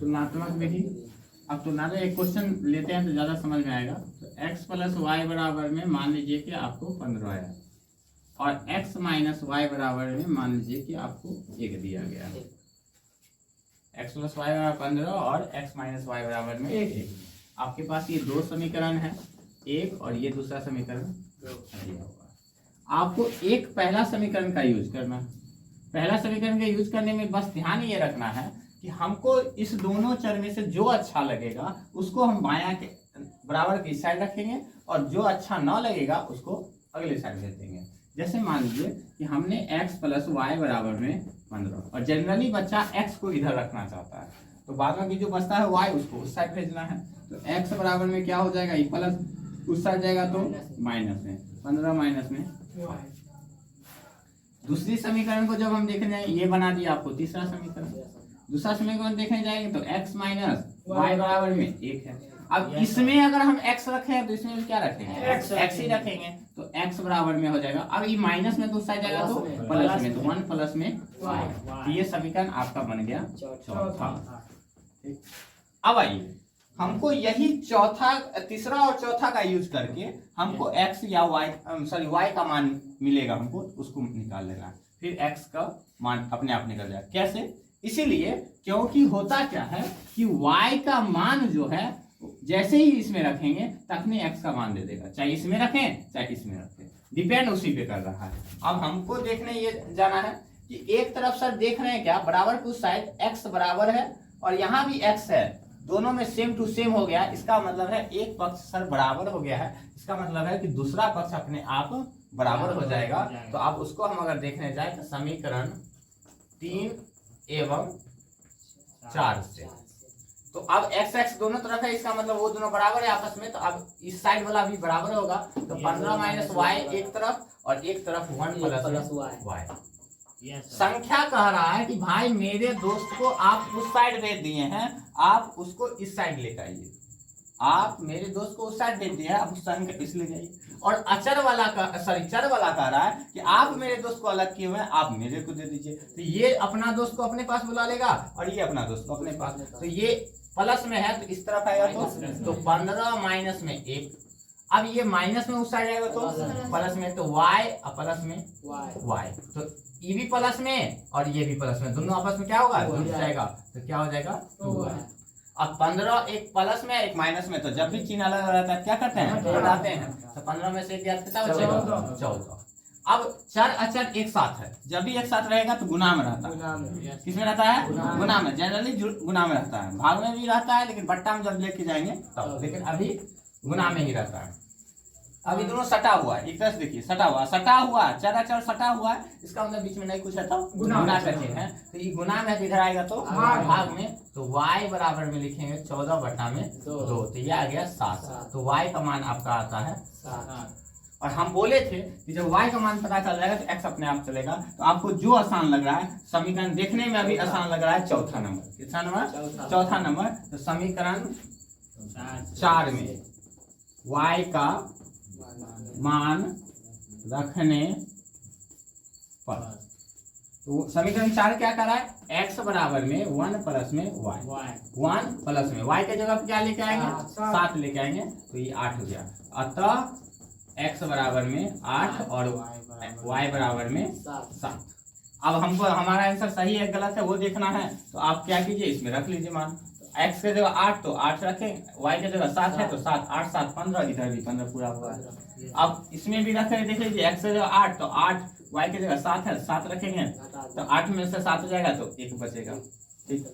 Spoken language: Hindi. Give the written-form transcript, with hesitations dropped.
तुलनात्मक विधि। अब तुलनात्मक एक क्वेश्चन लेते हैं तो ज़्यादा समझ में आएगा। तो x प्लस वाई बराबर में मान लीजिए कि आपको 15 आया और x माइनस वाई बराबर में मान लीजिए कि आपको 1 दिया गया है। x प्लस वाई बराबर 15 और x माइनस वाई बराबर में 1। आपके पास ये दो समीकरण है, एक और ये दूसरा समीकरण दिया हुआ है। आपको एक पहला समीकरण का यूज करना है। पहला समीकरण का यूज करने में बस ध्यान ये रखना है कि हमको इस दोनों चर में से जो अच्छा लगेगा उसको हम बायां के बराबर की साइड रखेंगे और जो अच्छा ना लगेगा उसको अगले साइड भेज देंगे। जैसे मान लीजिए कि हमने x प्लस वाई बराबर में 15 और जनरली बच्चा x को इधर रखना चाहता है, तो बाद में जो बचता है y उसको उस साइड भेजना है। तो x बराबर में क्या हो जाएगा, ये प्लस उस साइड जाएगा तो माइनस में 15 माइनस में y। दूसरी समीकरण को जब हम देखने जाएंगे, ये बना दिया आपको तीसरा समीकरण। दूसरा समीकरण देखने जाएंगे तो x माइनस वाई बराबर में 1 है। अब इसमें अगर हम x रखें तो इसमें क्या रखेंगे, x ही रखेंगे, तो x बराबर में हो जाएगा। अब ये माइनस में तो उस साइड जाएगा तो प्लस में, तो 1 प्लस में y। ये समीकरण आपका बन गया चौथा। ठीक, अब आइए हमको यही चौथा, तीसरा और चौथा का यूज करके हमको x या y y का मान मिलेगा, हमको उसको निकाल लेना है। फिर x का मान अपने आप निकल जाएगा। कैसे? इसीलिए क्योंकि होता क्या है कि y का मान जो है जैसे ही इसमें रखेंगे तखनी x का मान दे देगा, चाहे इसमें रखें चाहे इसमें रखें, डिपेंड उसी पे कर रहा है। अब हमको देखने ये जाना है कि एक तरफ सर देख रहे हैं क्या, बराबर की साइड x बराबर है और यहाँ भी x है, दोनों में सेम टू सेम हो गया। इसका मतलब है एक पक्ष सर बराबर हो गया है, इसका मतलब है कि दूसरा पक्ष अपने आप बराबर हो जाएगा। तो अब उसको हम अगर देखने जाए तो समीकरण 3 एवं 4 से, तो अब x x दोनों तरफ है, इसका मतलब वो दोनों बराबर है आपस में, तो अब इस साइड वाला भी बराबर होगा। तो 15 माइनस वाई एक तरफ और एक तरफ 1 प्लस वाई। संख्या कह रहा है कि भाई मेरे दोस्त को आप उस साइड भेज दिए हैं, आप उसको इस साइड लेकर आइए। आप मेरे दोस्त को उस साइड भेज दिए हैं, आप उस साइड इसलिए जाइए। और अचर वाला का चर वाला कह रहा है कि आप मेरे दोस्त को अलग किए हुए हैं, आप मेरे को दे दीजिए। तो ये अपना दोस्त को अपने पास बुला लेगा और ये अपना दोस्त को अपने पास। तो ये प्लस में है तो इस तरफ आएगा तो 15 माइनस में 1। अब ये माइनस में उस साइड आएगा तो प्लस में, तो y और प्लस में y। तो ये भी प्लस में और ये भी प्लस में, दोनों आपस में क्या होगा, जुड़ जाएगा। तो क्या हो जाएगा 2y। अब 15 एक प्लस में एक माइनस में, तो जब भी चिन्ह अलग रहता है क्या करते हैं, घटाते हैं। तो 15 में से कितना बचेगा 14। अब चर अचर एक साथ है, जब भी एक साथ रहेगा तो गुना में रहता है। किसमें रहता है, गुना में। जनरली गुना में रहता है, भाग में भी रहता है, लेकिन बट्टा में जब लेके जाएंगे तब, लेकिन अभी गुना में ही रहता है। अभी दोनों सटा हुआ है, एक तरह से देखिए सटा हुआ चर अचर सटा हुआ है, इसका मतलब बीच में नहीं कुछ है तो गुना करते हैं। तो ये गुना में इधर आएगा तो भाग में, तो y बराबर में लिखेंगे 14 बटा में 2, तो ये आ गया 7। तो y का मान आपका आता है 7। और हम बोले थे कि जब y का मान पता चल जाएगा तो x अपने आप चलेगा। तो आपको जो आसान लग रहा है, समीकरण देखने में अभी आसान लग रहा है, चौथा नंबर। कितना नंबर, चौथा नंबर। तो समीकरण 4 में y का मान रखने पर, तो समीकरण 4 क्या कर रहा है, x बराबर में 1 प्लस में y, 1 प्लस में y के जगह क्या लेके आएंगे, 7 लेके आएंगे, तो ये 8 हो गया। अतः x बराबर में 8 और y बराबर में 7। अब हमको हमारा आंसर सही है गलत है वो देखना है, तो आप क्या कीजिए, इसमें रख लीजिए मान। x के जगह 8 तो 8 रखें, y के जगह 7 है तो 7, 8 7 15, इधर भी 15 पूरा हुआ है। अब इसमें भी रखें, देख लीजिए x के जगह 8 तो 8, y के जगह 7 है 7 रखेंगे, तो 8 में से 7 हो जाएगा तो 1 बचेगा। ठीक।